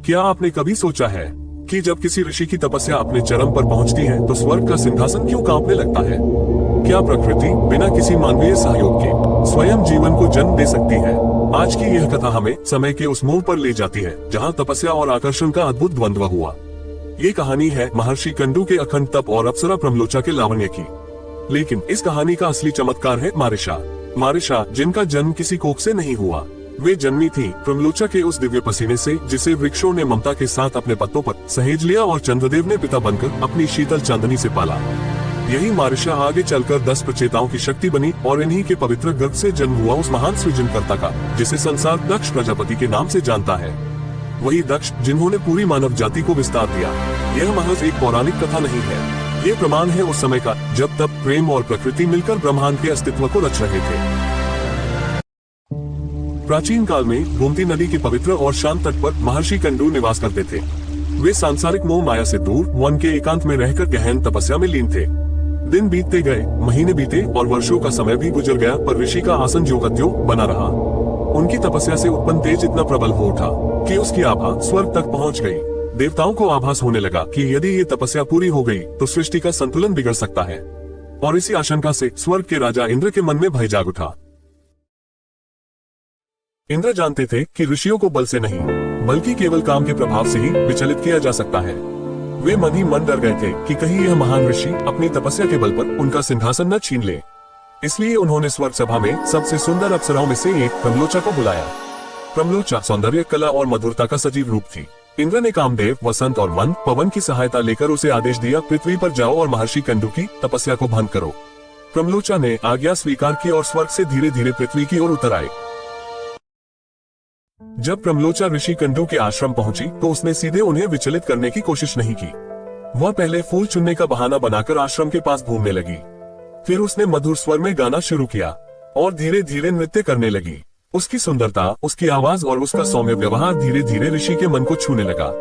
क्या आपने कभी सोचा है कि जब किसी ऋषि की तपस्या अपने चरम पर पहुंचती है तो स्वर्ग का सिंहासन क्यों कांपने लगता है? क्या प्रकृति बिना किसी मानवीय सहयोग के स्वयं जीवन को जन्म दे सकती है? आज की यह कथा हमें समय के उस मोड़ पर ले जाती है जहां तपस्या और आकर्षण का अद्भुत द्वंद्व हुआ। ये कहानी है महर्षि कंडू के अखंड तप और अप्सरा प्रमलोचा के लावण्य की। लेकिन इस कहानी का असली चमत्कार है मारिशा, जिनका जन्म किसी कोख से नहीं हुआ। वे जन्मी थी प्रमलोचा के उस दिव्य पसीने से जिसे वृक्षों ने ममता के साथ अपने पत्तों पर सहेज लिया और चंद्रदेव ने पिता बनकर अपनी शीतल चांदनी से पाला। यही मारिशा आगे चलकर 10 प्रचेताओं की शक्ति बनी और इन्हीं के पवित्र गर्भ से जन्म हुआ उस महान सृजनकर्ता का जिसे संसार दक्ष प्रजापति के नाम से जानता है। वही दक्ष जिन्होंने पूरी मानव जाति को विस्तार दिया। यह महज एक पौराणिक कथा नहीं है, ये प्रमाण है उस समय का जब तप, प्रेम और प्रकृति मिलकर ब्रह्मांड के अस्तित्व को रच रहे थे। प्राचीन काल में गोमती नदी के पवित्र और शांत तट पर महर्षि कंडू निवास करते थे। वे सांसारिक मोह माया से दूर वन के एकांत में रहकर गहन तपस्या में लीन थे। दिन बीतते गए, महीने बीते और वर्षों का समय भी गुजर गया, पर ऋषि का आसन ज्यों का त्यों बना रहा। उनकी तपस्या से उत्पन्न तेज इतना प्रबल हो उठा कि उसकी आभा स्वर्ग तक पहुंच गई। देवताओं को आभास होने लगा कि यदि ये तपस्या पूरी हो गई तो सृष्टि का संतुलन बिगड़ सकता है। और इसी आशंका से स्वर्ग के राजा इंद्र के मन में भय जाग उठा। इंद्र जानते थे कि ऋषियों को बल से नहीं बल्कि केवल काम के प्रभाव से ही विचलित किया जा सकता है। वे मन ही मन डर गए थे कि कहीं यह महान ऋषि अपनी तपस्या के बल पर उनका सिंहासन न छीन ले। इसलिए उन्होंने स्वर्ग सभा में सबसे सुंदर अप्सराओं में से एक प्रमलोचा को बुलाया। प्रमलोचा सौंदर्य, कला और मधुरता का सजीव रूप थी। इंद्र ने कामदेव, वसंत और मन, पवन की सहायता लेकर उसे आदेश दिया, पृथ्वी पर जाओ और महर्षि कंडू की तपस्या को भंग करो। प्रमलोचा ने आज्ञा स्वीकार की और स्वर्ग से धीरे धीरे पृथ्वी की ओर उतर आए। जब प्रमलोचा ऋषि कंडू के आश्रम पहुंची तो उसने सीधे उन्हें विचलित करने की कोशिश नहीं की। वह पहले फूल चुनने का बहाना बनाकर आश्रम के पास घूमने लगी। फिर उसने मधुर स्वर में गाना शुरू किया और धीरे धीरे नृत्य करने लगी। उसकी सुंदरता, उसकी आवाज और उसका सौम्य व्यवहार धीरे धीरे ऋषि के मन को छूने लगा।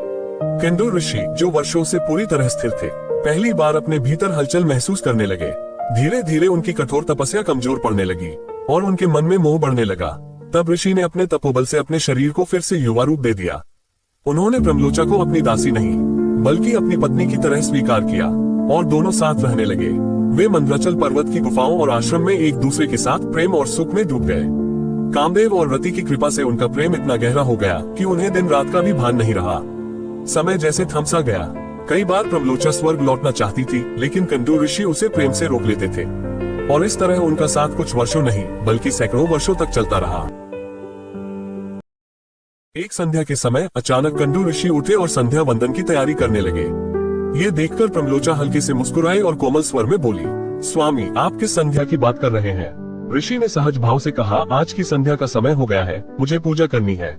कंडू ऋषि, जो वर्षों से पूरी तरह स्थिर थे, पहली बार अपने भीतर हलचल महसूस करने लगे। धीरे धीरे उनकी कठोर तपस्या कमजोर पड़ने लगी और उनके मन में मोह बढ़ने लगा। तब ऋषि ने अपने तपोबल से अपने शरीर को फिर से युवा रूप दे दिया। उन्होंने प्रमलोचा को अपनी दासी नहीं बल्कि अपनी पत्नी की तरह स्वीकार किया और दोनों साथ रहने लगे। वे मंद्राचल पर्वत की गुफाओं और आश्रम में एक दूसरे के साथ प्रेम और सुख में डूब गए। कामदेव और रति की कृपा से उनका प्रेम इतना गहरा हो गया कि उन्हें दिन रात का भी भान नहीं रहा। समय जैसे थमसा गया। कई बार प्रमलोचा स्वर्ग लौटना चाहती थी, लेकिन कंडू ऋषि उसे प्रेम से रोक लेते थे और इस तरह उनका साथ कुछ वर्षों नहीं बल्कि सैकड़ों वर्षों तक चलता रहा। एक संध्या के समय अचानक कंडू ऋषि उठे और संध्या वंदन की तैयारी करने लगे। ये देखकर प्रमलोचा हल्के से मुस्कुराए और कोमल स्वर में बोली, स्वामी, आप किस संध्या की बात कर रहे हैं? ऋषि ने सहज भाव से कहा, आज की संध्या का समय हो गया है, मुझे पूजा करनी है।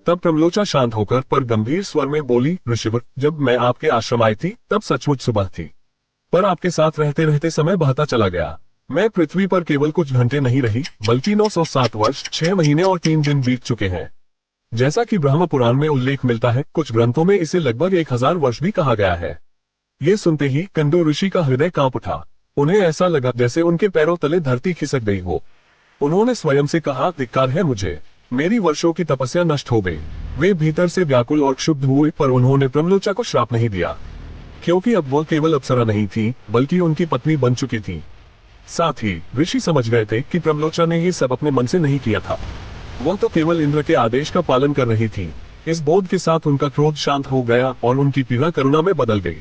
तब प्रमलोचा शांत होकर पर गंभीर स्वर में बोली, ऋषिवर, जब मैं आपके आश्रम आई थी तब सचमुच सुबह थी, पर आपके साथ रहते रहते समय बहता चला गया। मैं पृथ्वी पर केवल कुछ घंटे नहीं रही बल्कि 907 वर्ष, 6 महीने और 3 दिन बीत चुके हैं। जैसा कि ब्रह्म पुराण में उल्लेख मिलता है, कुछ ग्रंथों में इसे लगभग 1000 वर्ष भी कहा गया है। ये सुनते ही कंडू ऋषि का हृदय कांप उठा। उन्हें ऐसा लगा जैसे उनके पैरों तले धरती खिसक गई हो। उन्होंने स्वयं से कहा, धिक्कार है मुझे, मेरी वर्षों की तपस्या नष्ट हो गई। वे भीतर से व्याकुल और क्षुब्ध हुए, पर उन्होंने प्रमलोचा को श्राप नहीं दिया, क्योंकि अब वह केवल अप्सरा नहीं थी बल्कि उनकी पत्नी बन चुकी थी। साथ ही ऋषि समझ गए थे कि प्रमलोचा ने ये सब अपने मन से नहीं किया था, वह तो केवल इंद्र के आदेश का पालन कर रही थी। इस बोध के साथ उनका क्रोध शांत हो गया और उनकी पीड़ा करुणा में बदल गई।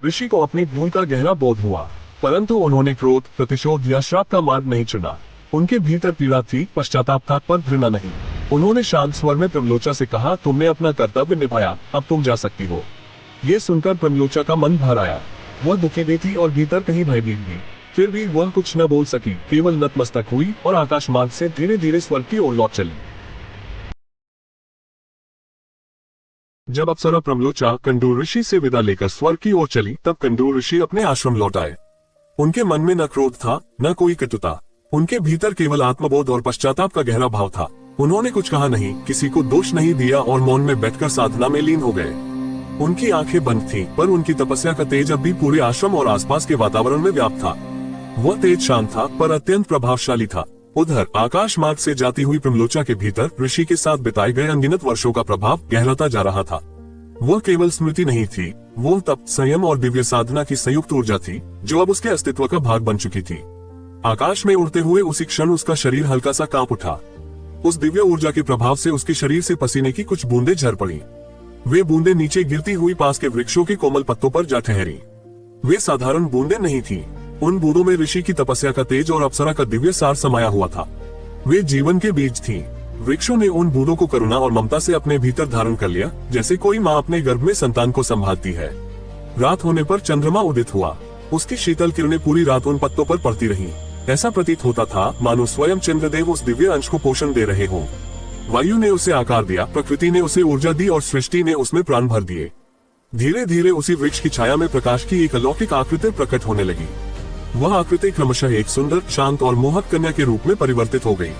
ऋषि को अपनी भूल का गहरा बोध हुआ, परंतु उन्होंने क्रोध, प्रतिशोध या श्राप का मार्ग नहीं चुना। उनके भीतर पीड़ा थी, पश्चाताप था, पर घृणा नहीं। उन्होंने शांत स्वर में प्रमलोचा से कहा, तुमने अपना कर्तव्य निभाया, अब तुम जा सकती हो। ये सुनकर प्रमलोचा का मन भर आया। वह दुखी भी थी और भीतर कहीं भयभीत भी। फिर भी वह कुछ न बोल सकी, केवल नतमस्तक हुई और आकाश मार्ग से धीरे धीरे स्वर्ग की ओर लौट चली। जब अप्सरा प्रमलोचा कंडू ऋषि से विदा लेकर स्वर्ग की ओर चली, तब कंडू ऋषि अपने आश्रम लौट आए। उनके मन में न क्रोध था, न कोई कटुता। उनके भीतर केवल आत्मबोध और पश्चाताप का गहरा भाव था। उन्होंने कुछ कहा नहीं, किसी को दोष नहीं दिया और मौन में बैठकर साधना में लीन हो गए। उनकी आंखें बंद थीं, पर उनकी तपस्या का तेज अब भी पूरे आश्रम और आसपास के वातावरण में व्याप्त था। वह तेज शांत था, पर अत्यंत प्रभावशाली था। उधर आकाश मार्ग से जाती हुई प्रमलोचा के भीतर ऋषि के साथ बिताए गए अनगिनत वर्षों का प्रभाव गहराता जा रहा था। वह केवल स्मृति नहीं थी, वो तप, संयम और दिव्य साधना की संयुक्त ऊर्जा थी जो अब उसके अस्तित्व का भाग बन चुकी थी। आकाश में उड़ते हुए उसी क्षण उसका शरीर हल्का सा कांप उठा। उस दिव्य ऊर्जा के प्रभाव से उसके शरीर से पसीने की कुछ बूंदें झर पड़ी। वे बूंदें नीचे गिरती हुई पास के वृक्षों के कोमल पत्तों पर जा ठहरी। वे साधारण बूंदें नहीं थीं। उन बूंदों में ऋषि की तपस्या का तेज और अप्सरा का दिव्य सार समाया हुआ था। वे जीवन के बीज थीं। वृक्षों ने उन बूंदों को करुणा और ममता से अपने भीतर धारण कर लिया, जैसे कोई माँ अपने गर्भ में संतान को संभालती है। रात होने पर चंद्रमा उदित हुआ। उसकी शीतल किरणें पूरी रात उन पत्तों पर पड़ती रहीं। ऐसा प्रतीत होता था मानो स्वयं चंद्रदेव उस दिव्य अंश को पोषण दे रहे हों। वायु ने उसे आकार दिया, प्रकृति ने उसे ऊर्जा दी और सृष्टि ने उसमें प्राण भर दिए। धीरे धीरे उसी वृक्ष की छाया में प्रकाश की एक अलौकिक आकृति प्रकट होने लगी। वह आकृति क्रमशः एक सुंदर, शांत और मोहक कन्या के रूप में परिवर्तित हो गई।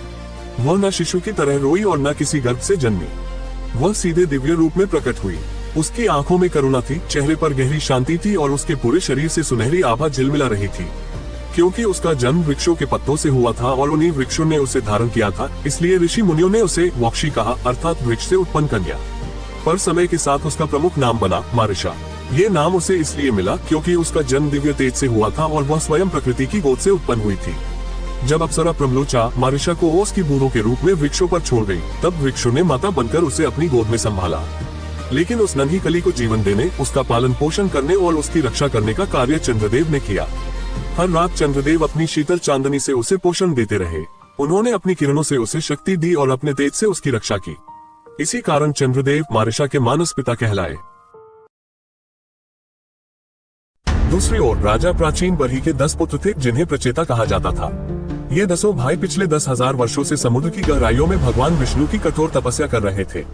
वह न शिशु की तरह रोई और न किसी गर्भ से जन्मी। वह सीधे दिव्य रूप में प्रकट हुई। उसकी आंखों में करुणा थी, चेहरे पर गहरी शांति थी और उसके पूरे शरीर से सुनहरी आभा झिलमिला रही थी। क्योंकि उसका जन्म वृक्षों के पत्तों से हुआ था और उन्हीं वृक्षों ने उसे धारण किया था, इसलिए ऋषि मुनियों ने उसे वक्षी कहा, अर्थात वृक्ष से उत्पन्न कन्या। पर समय के साथ उसका प्रमुख नाम बना मारिशा। ये नाम उसे इसलिए मिला क्योंकि उसका जन्म दिव्य तेज से हुआ था और वह स्वयं प्रकृति की गोद से उत्पन्न हुई थी। जब अप्सरा प्रमलोचा मारिशा को ओस की बूंदों के रूप में वृक्षों पर छोड़ गई, तब वृक्षों ने माता बनकर उसे अपनी गोद में संभाला। लेकिन उस नन्ही कली को जीवन देने, उसका पालन पोषण करने और उसकी रक्षा करने का कार्य चंद्रदेव ने किया। हर रात चंद्रदेव अपनी शीतल चांदनी से उसे पोषण देते रहे। उन्होंने अपनी किरणों से उसे शक्ति दी और अपने तेज से उसकी रक्षा की। इसी कारण चंद्रदेव मारिशा के मानस पिता कहलाए। दूसरी ओर राजा प्राचीन बरही के 10 पुत्र थे जिन्हें प्रचेता कहा जाता था। ये 10 भाई पिछले 10,000 वर्षों से समुद्र की गहराइयों में भगवान विष्णु की कठोर तपस्या कर रहे थे।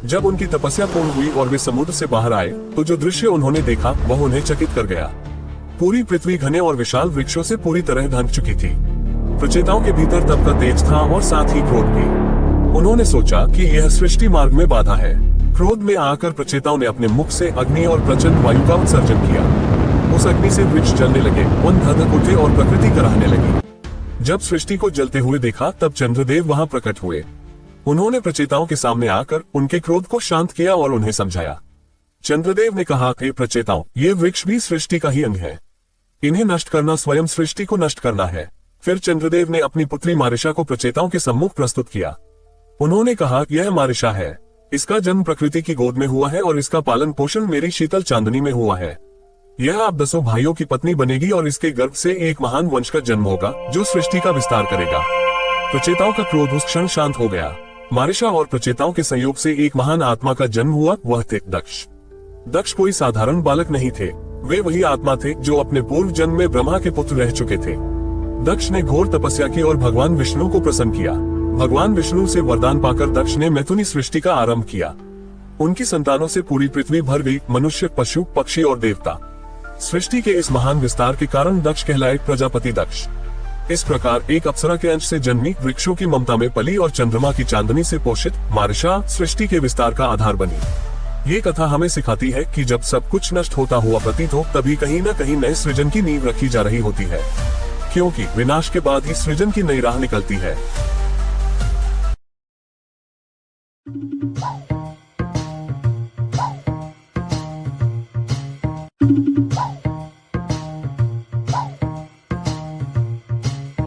जब उनकी तपस्या पूर्ण हुई और वे समुद्र से बाहर आए, तो जो दृश्य उन्होंने देखा वह उन्हें चकित कर गया। पूरी पृथ्वी घने और विशाल वृक्षों से पूरी तरह ढक चुकी थी। प्रचेताओं के भीतर तप का तेज था और साथ ही क्रोध भी। उन्होंने सोचा कि यह सृष्टि मार्ग में बाधा है। क्रोध में आकर प्रचेताओं ने अपने मुख से अग्नि और प्रचंड वायु का उत्सर्जन किया। उस अग्नि से वृक्ष जलने लगे, वन धधक उठे और प्रकृति कराहने लगी। जब सृष्टि को जलते हुए देखा, तब चंद्रदेव वहां प्रकट हुए। उन्होंने प्रचेताओं के सामने आकर उनके क्रोध को शांत किया और उन्हें समझाया। चंद्रदेव ने कहा, हे प्रचेताओं, ये वृक्ष भी सृष्टि का ही अंग है। इन्हें नष्ट करना स्वयं सृष्टि को नष्ट करना है। फिर चंद्रदेव ने अपनी पुत्री मारिशा को प्रचेताओं के सम्मुख प्रस्तुत किया। उन्होंने कहा, यह मारिशा है। इसका जन्म प्रकृति की गोद में हुआ है और इसका पालन पोषण मेरी शीतल चांदनी में हुआ है। यह आप 10 भाइयों की पत्नी बनेगी और इसके गर्भ से एक महान वंश का जन्म होगा जो सृष्टि का विस्तार करेगा। प्रचेताओं का क्रोध उस क्षण शांत हो गया। मारिशा और प्रचेताओं के संयोग से एक महान आत्मा का जन्म हुआ। वह थे दक्ष। दक्ष कोई साधारण बालक नहीं थे, वे वही आत्मा थे जो अपने पूर्व जन्म में ब्रह्मा के पुत्र रह चुके थे। दक्ष ने घोर तपस्या की और भगवान विष्णु को प्रसन्न किया। भगवान विष्णु से वरदान पाकर दक्ष ने मैथुनी सृष्टि का आरंभ किया। उनकी संतानों से पूरी पृथ्वी भर गई, मनुष्य, पशु, पक्षी और देवता। सृष्टि के इस महान विस्तार के कारण दक्ष कहलाए प्रजापति दक्ष। इस प्रकार एक अप्सरा के अंश से जन्मी, वृक्षों की ममता में पली और चंद्रमा की चांदनी से पोषित मारिशा सृष्टि के विस्तार का आधार बनी। ये कथा हमें सिखाती है कि जब सब कुछ नष्ट होता हुआ प्रतीत हो, तभी कहीं न कहीं नए सृजन की नींव रखी जा रही होती है, क्योंकि विनाश के बाद ही सृजन की नई राह निकलती है।